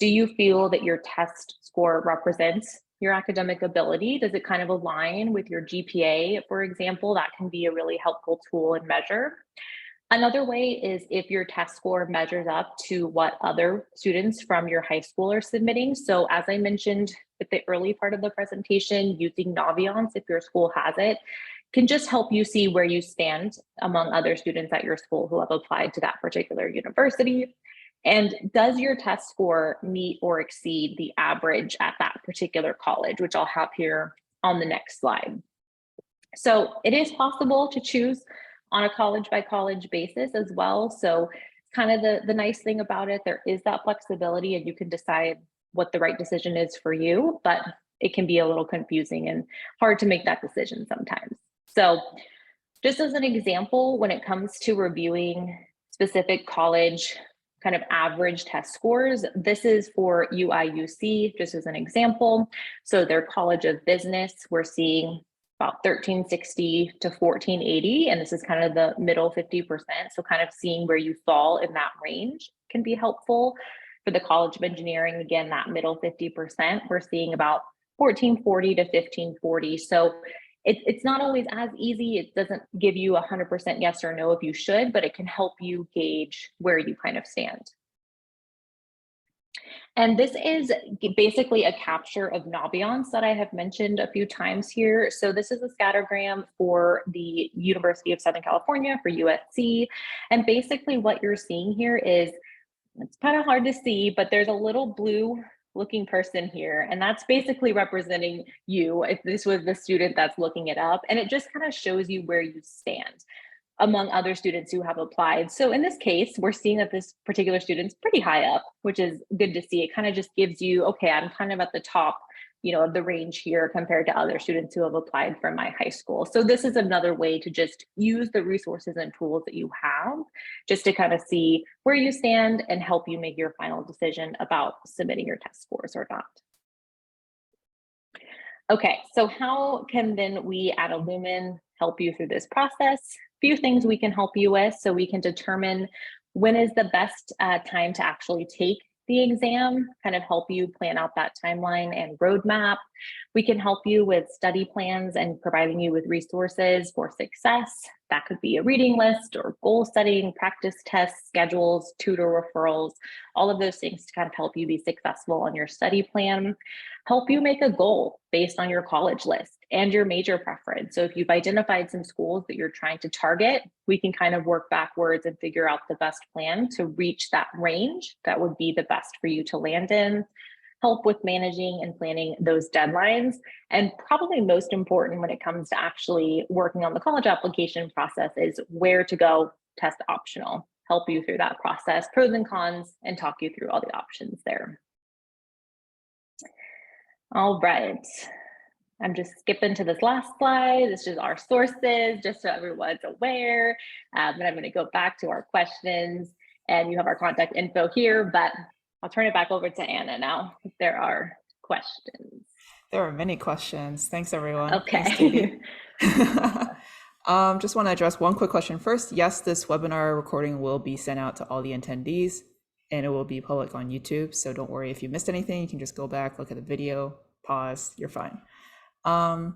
do you feel that your test score represents your academic ability? Does it kind of align with your GPA, for example? That can be a really helpful tool and measure. Another way is if your test score measures up to what other students from your high school are submitting. So as I mentioned at the early part of the presentation, using Naviance, if your school has it, can just help you see where you stand among other students at your school who have applied to that particular university. And does your test score meet or exceed the average at that particular college, which I'll have here on the next slide. So it is possible to choose on a college by college basis as well. So kind of the nice thing about it, there is that flexibility and you can decide what the right decision is for you, but it can be a little confusing and hard to make that decision sometimes. So just as an example, when it comes to reviewing specific college kind of average test scores, this is for UIUC, just as an example. So their College of Business, we're seeing about 1360 to 1480, and this is kind of the middle 50%. So kind of seeing where you fall in that range can be helpful. For the College of Engineering, again, that middle 50%, we're seeing about 1440 to 1540. So it's not always as easy. It doesn't give you 100% yes or no if you should, but it can help you gauge where you kind of stand. And this is basically a capture of Naviance that I have mentioned a few times here. So this is a scattergram for the University of Southern California, for USC. And basically what you're seeing here is, it's kind of hard to see, but there's a little blue looking person here, and that's basically representing you if this was the student that's looking it up. And it just kind of shows you where you stand among other students who have applied. So in this case, we're seeing that this particular student's pretty high up, which is good to see. It kind of just gives you, okay, I'm kind of at the top, of the range here compared to other students who have applied from my high school. So this is another way to just use the resources and tools that you have just to kind of see where you stand and help you make your final decision about submitting your test scores or not. Okay, so how can then we at Illumin help you through this process? Few things we can help you with, so we can determine when is the best time to actually take the exam, kind of help you plan out that timeline and roadmap. We can help you with study plans and providing you with resources for success. That could be a reading list or goal setting, practice tests, schedules, tutor referrals, all of those things to kind of help you be successful on your study plan. Help you make a goal based on your college list and your major preference. So if you've identified some schools that you're trying to target, we can kind of work backwards and figure out the best plan to reach that range that would be the best for you to land in. Help with managing and planning those deadlines. And probably most important when it comes to actually working on the college application process is where to go test optional. Help you through that process, pros and cons, and talk you through all the options there. All right. I'm just skipping to this last slide. This is our sources, just so everyone's aware. And I'm going to go back to our questions, and you have our contact info here, but I'll turn it back over to Anna now if there are questions. There are many questions. Thanks, everyone. Okay. Thanks, Katie. Just want to address one quick question first. Yes, this webinar recording will be sent out to all the attendees, and it will be public on YouTube. So don't worry if you missed anything. You can just go back, look at the video, pause. You're fine. All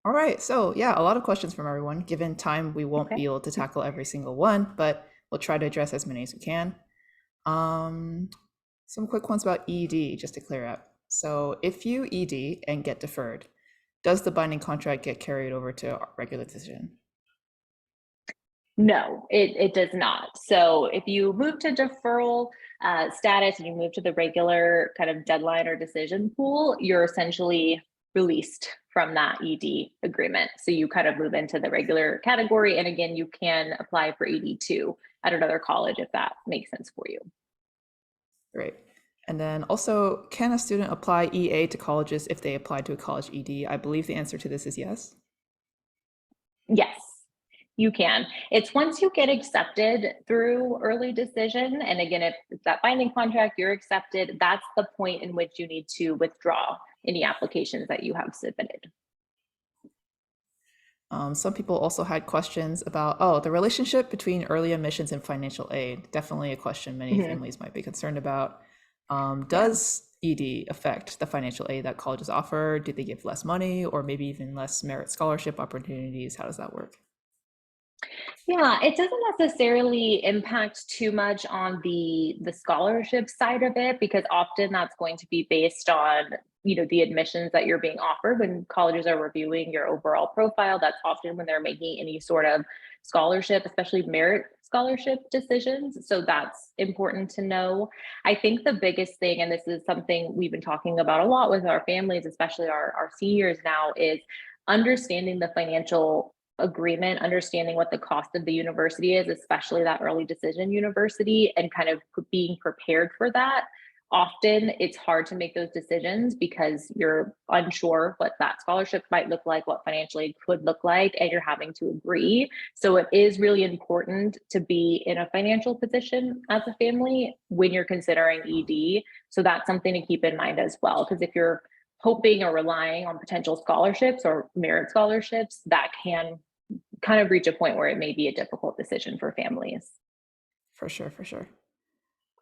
right. So yeah, a lot of questions from everyone. Given time, we won't be able to tackle every single one, but we'll try to address as many as we can. Some quick ones about ED, just to clear up. So if you ED and get deferred, does the binding contract get carried over to a regular decision? No, it does not. So if you move to deferral status and you move to the regular kind of deadline or decision pool, you're essentially released from that ED agreement. So you kind of move into the regular category. And again, you can apply for ED2 at another college if that makes sense for you. Great. And then also, can a student apply EA to colleges if they apply to a college ED? I believe the answer to this is yes. Yes, you can. It's once you get accepted through early decision. And again, if it's that binding contract, you're accepted, that's the point in which you need to withdraw any applications that you have submitted. Some people also had questions about, the relationship between early admissions and financial aid. Definitely a question many families might be concerned about. Does ED affect the financial aid that colleges offer? Do they give less money or maybe even less merit scholarship opportunities? How does that work? Yeah, it doesn't necessarily impact too much on the scholarship side of it, because often that's going to be based on the admissions that you're being offered. When colleges are reviewing your overall profile, that's often when they're making any sort of scholarship, especially merit scholarship decisions. So that's important to know. I think the biggest thing, and this is something we've been talking about a lot with our families, especially our seniors now, is understanding the financial agreement, understanding what the cost of the university is, especially that early decision university, and kind of being prepared for that. Often it's hard to make those decisions because you're unsure what that scholarship might look like, what financial aid could look like, and you're having to agree. So it is really important to be in a financial position as a family when you're considering ED. So that's something to keep in mind as well, because if you're hoping or relying on potential scholarships or merit scholarships, that can kind of reach a point where it may be a difficult decision for families. For sure, for sure.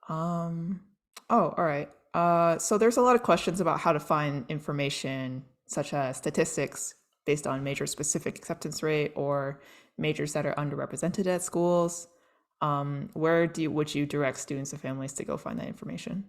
All right. So there's a lot of questions about how to find information such as statistics based on major specific acceptance rate or majors that are underrepresented at schools. Where would you direct students and families to go find that information?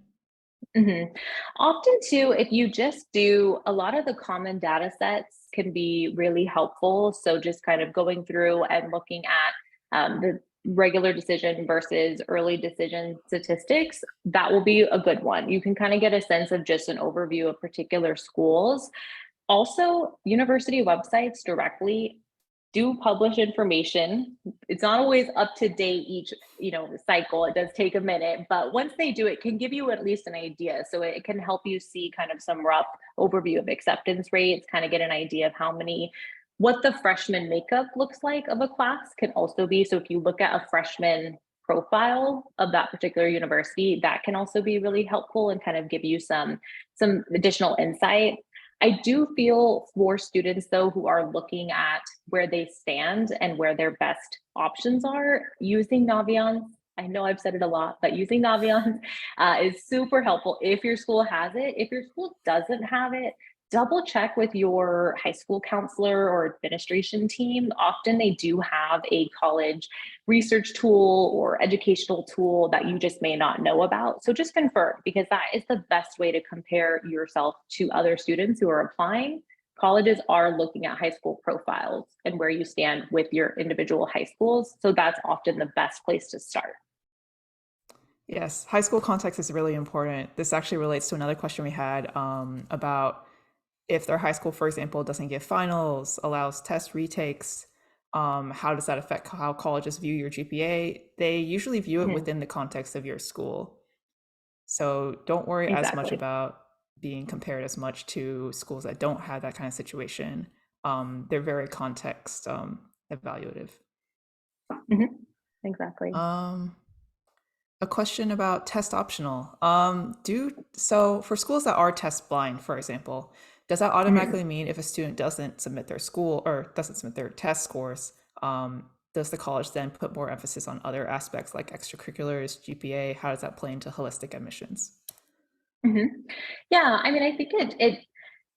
Mhm. Often too, if you just do a lot of the common data sets can be really helpful. So just kind of going through and looking at the regular decision versus early decision statistics, that will be a good one. You can kind of get a sense of just an overview of particular schools. Also, university websites directly do publish information. It's not always up to date each, cycle. It does take a minute, but once they do, it can give you at least an idea. So it can help you see kind of some rough overview of acceptance rates, kind of get an idea of what the freshman makeup looks like of a class can also be. So if you look at a freshman profile of that particular university, that can also be really helpful and kind of give you some additional insight. I do feel for students though who are looking at where they stand and where their best options are, using Naviance. I know I've said it a lot, but using Naviance is super helpful if your school has it. If your school doesn't have it, double check with your high school counselor or administration team. Often they do have a college research tool or educational tool that you just may not know about. So just confirm, because that is the best way to compare yourself to other students who are applying. Colleges are looking at high school profiles and where you stand with your individual high schools. So that's often the best place to start. Yes, high school context is really important. This actually relates to another question we had about if their high school, for example, doesn't give finals, allows test retakes, how does that affect how colleges view your GPA? They usually view it Mhm. within the context of your school. So don't worry as much Exactly. about being compared as much to schools that don't have that kind of situation. They're very context evaluative. Mhm. Exactly. Um, a question about test optional. So for schools that are test blind, for example, does that Mhm. automatically mean if a student doesn't submit their school or doesn't submit their test scores, does the college then put more emphasis on other aspects like extracurriculars, GPA? How does that play into holistic admissions? Mhm. Yeah, I mean, I think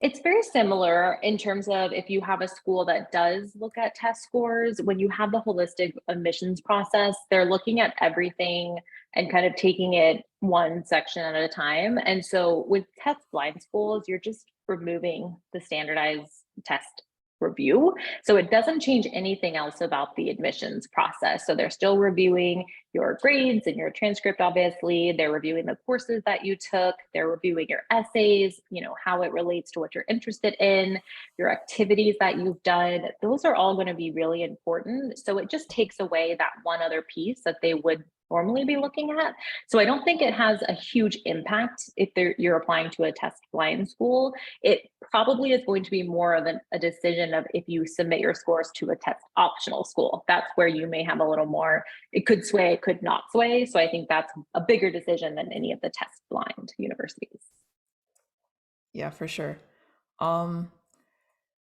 it's very similar in terms of if you have a school that does look at test scores, when you have the holistic admissions process, they're looking at everything and kind of taking it one section at a time. And so with test blind schools, you're just removing the standardized test review. So it doesn't change anything else about the admissions process. So they're still reviewing your grades and your transcript, obviously. They're reviewing the courses that you took. They're reviewing your essays, how it relates to what you're interested in, your activities that you've done. Those are all going to be really important. So it just takes away that one other piece that they would normally be looking at. So I don't think it has a huge impact if you're applying to a test blind school. It probably is going to be more of a decision of if you submit your scores to a test optional school. That's where you may have a little more, it could sway, it could not sway. So I think that's a bigger decision than any of the test blind universities. Yeah, for sure. Um,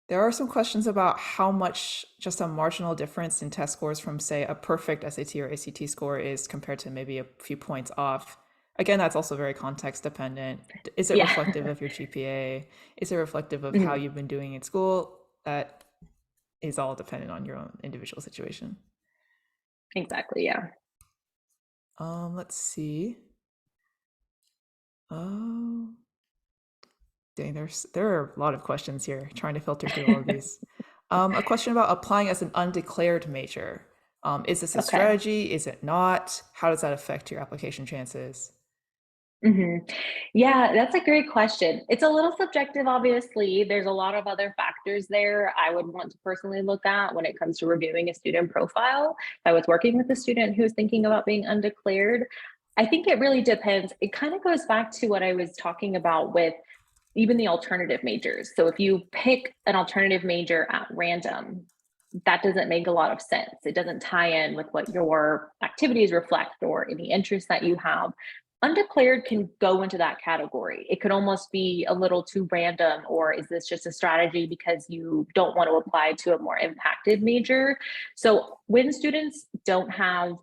there are some questions about how much just a marginal difference in test scores from, say, a perfect SAT or ACT score is compared to maybe a few points off. Again, that's also very context dependent. Is it reflective Yeah. of your GPA? Is it reflective of how Mhm. you've been doing in school? That is all dependent on your own individual situation. Exactly. Yeah. Let's see. Oh, dang, there are a lot of questions here. Trying to filter through all of these. A question about applying as an undeclared major. Is this a Okay. strategy? Is it not? How does that affect your application chances? Yeah, that's a great question. It's a little subjective, obviously. There's a lot of other factors there I would want to personally look at when it comes to reviewing a student profile. If I was working with a student who's thinking about being undeclared, I think it really depends. It kind of goes back to what I was talking about with even the alternative majors. So if you pick an alternative major at random, that doesn't make a lot of sense. It doesn't tie in with what your activities reflect or any interests that you have. Undeclared can go into that category. It could almost be a little too random, or is this just a strategy because you don't want to apply to a more impacted major? So when students don't have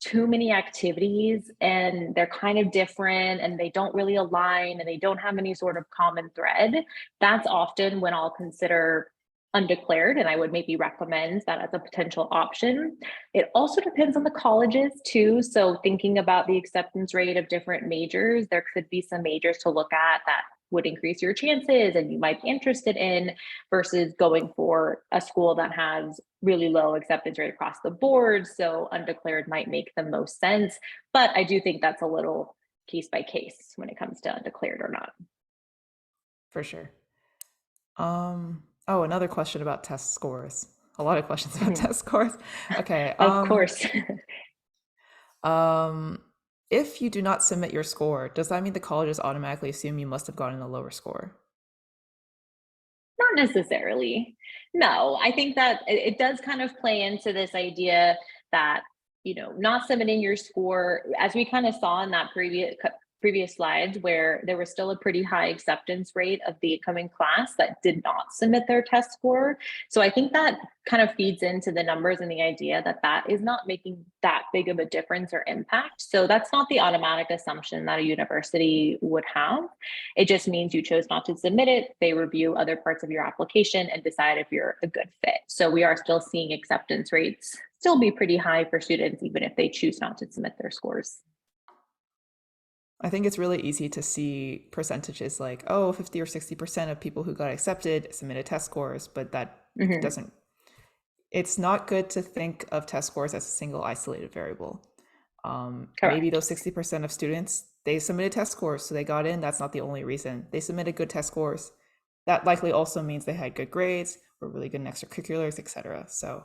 too many activities and they're kind of different and they don't really align and they don't have any sort of common thread, that's often when I'll consider undeclared, and I would maybe recommend that as a potential option. It also depends on the colleges too. So thinking about the acceptance rate of different majors, there could be some majors to look at that would increase your chances and you might be interested in versus going for a school that has really low acceptance rate across the board. So undeclared might make the most sense. But I do think that's a little case by case when it comes to undeclared or not. For sure. Oh, another question about test scores. A lot of questions about Mhm. test scores. Okay. Of course. Um, if you do not submit your score, does that mean the colleges automatically assume you must have gotten a lower score? Not necessarily. No, I think that it does kind of play into this idea that, not submitting your score, as we kind of saw in that previous slides, where there was still a pretty high acceptance rate of the incoming class that did not submit their test score. So I think that kind of feeds into the numbers and the idea that that is not making that big of a difference or impact. So that's not the automatic assumption that a university would have. It just means you chose not to submit it. They review other parts of your application and decide if you're a good fit. So we are still seeing acceptance rates still be pretty high for students, even if they choose not to submit their scores. I think it's really easy to see percentages like, oh, 50 or 60% of people who got accepted submitted test scores, but that Mhm. doesn't, it's not good to think of test scores as a single isolated variable. Maybe Correct. those 60% of students, they submitted test scores, so they got in. That's not the only reason. They submitted good test scores. That likely also means they had good grades, were really good in extracurriculars, etc. So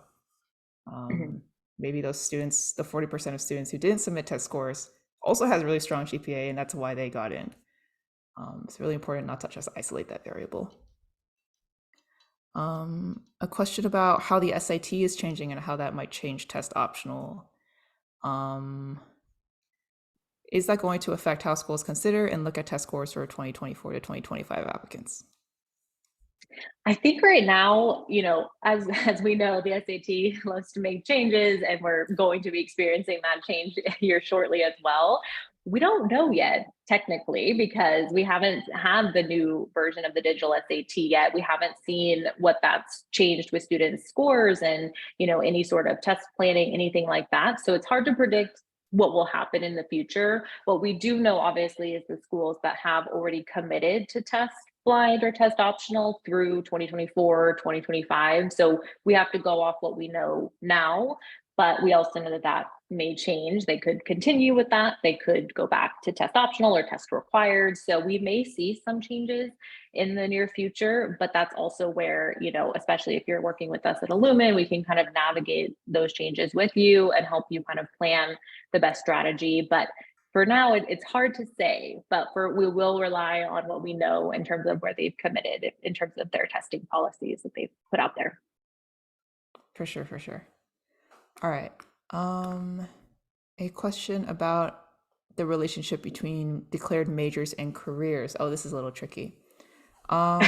Mhm. maybe those students, the 40% of students who didn't submit test scores, also has a really strong GPA, and that's why they got in. It's really important not to just isolate that variable. A question about how the SAT is changing and how that might change test optional. Um, is that going to affect how schools consider and look at test scores for 2024 to 2025 applicants? I think right now, as as we know, the SAT loves to make changes, and we're going to be experiencing that change here shortly as well. We don't know yet, technically, because we haven't had the new version of the digital SAT yet. We haven't seen what that's changed with students' scores and any sort of test planning, anything like that. So it's hard to predict what will happen in the future. What we do know, obviously, is the schools that have already committed to test blind or test optional through 2024, 2025. So we have to go off what we know now, but we also know that that may change. They could continue with that. They could go back to test optional or test required. So we may see some changes in the near future, but that's also where, especially if you're working with us at Illumin, we can kind of navigate those changes with you and help you kind of plan the best strategy. But for now, it's hard to say, but we will rely on what we know in terms of where they've committed in terms of their testing policies that they've put out there. For sure, for sure. All right. Um, a question about the relationship between declared majors and careers. Oh, this is a little tricky. Um,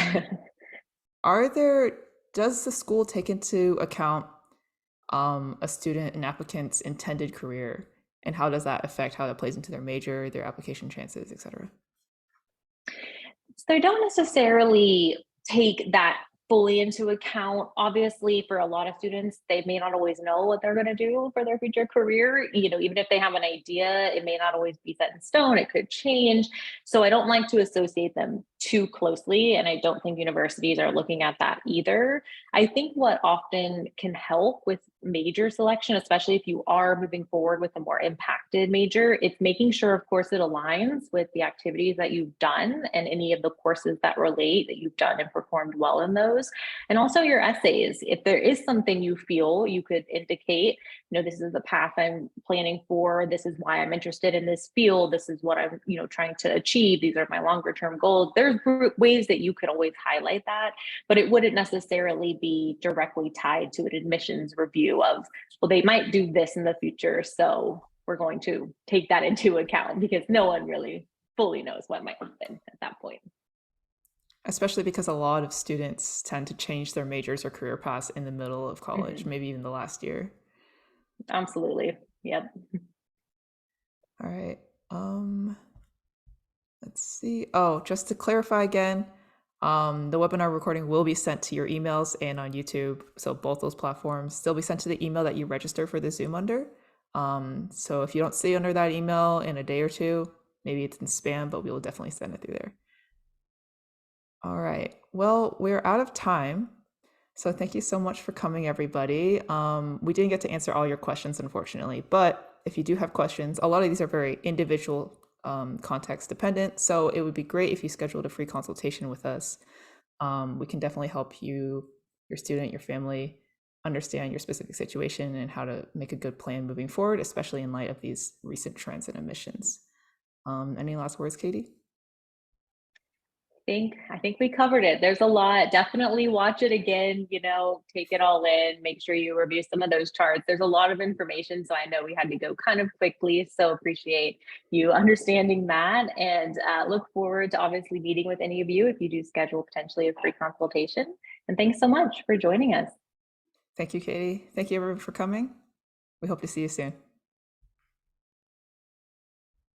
are there, does the school take into account a student and applicant's intended career, and how does that affect how that plays into their major, their application chances, etc.? So they don't necessarily take that fully into account. Obviously, for a lot of students, they may not always know what they're going to do for their future career. Even if they have an idea, it may not always be set in stone. It could change. So I don't like to associate them too closely. And I don't think universities are looking at that either. I think what often can help with major selection, especially if you are moving forward with a more impacted major, it's making sure, of course, it aligns with the activities that you've done and any of the courses that relate that you've done and performed well in those. And also your essays. If there is something you feel you could indicate, this is the path I'm planning for, this is why I'm interested in this field, this is what I'm, trying to achieve, these are my longer term goals. There's ways that you could always highlight that, but it wouldn't necessarily be directly tied to an admissions review of, well, they might do this in the future, so we're going to take that into account, because no one really fully knows what might happen at that point. Especially because a lot of students tend to change their majors or career paths in the middle of college, Mhm. maybe even the last year. Absolutely. Yep. All right. Let's see. Oh, just to clarify again, The webinar recording will be sent to your emails and on YouTube. So both those platforms, they'll be sent to the email that you register for the Zoom under. So if you don't see under that email in a day or two, maybe it's in spam, but we will definitely send it through there. All right, well, we're out of time. So thank you so much for coming, everybody. We didn't get to answer all your questions, unfortunately, but if you do have questions, a lot of these are very individual context dependent. So it would be great if you scheduled a free consultation with us. We can definitely help you, your student, your family understand your specific situation and how to make a good plan moving forward, especially in light of these recent trends in admissions. Any last words, Katie? I think we covered it. There's a lot. Definitely watch it again, take it all in, make sure you review some of those charts. There's a lot of information, so I know we had to go kind of quickly, so appreciate you understanding that, and look forward to obviously meeting with any of you if you do schedule potentially a free consultation. And thanks so much for joining us. Thank you, Katie. Thank you, everyone, for coming. We hope to see you soon.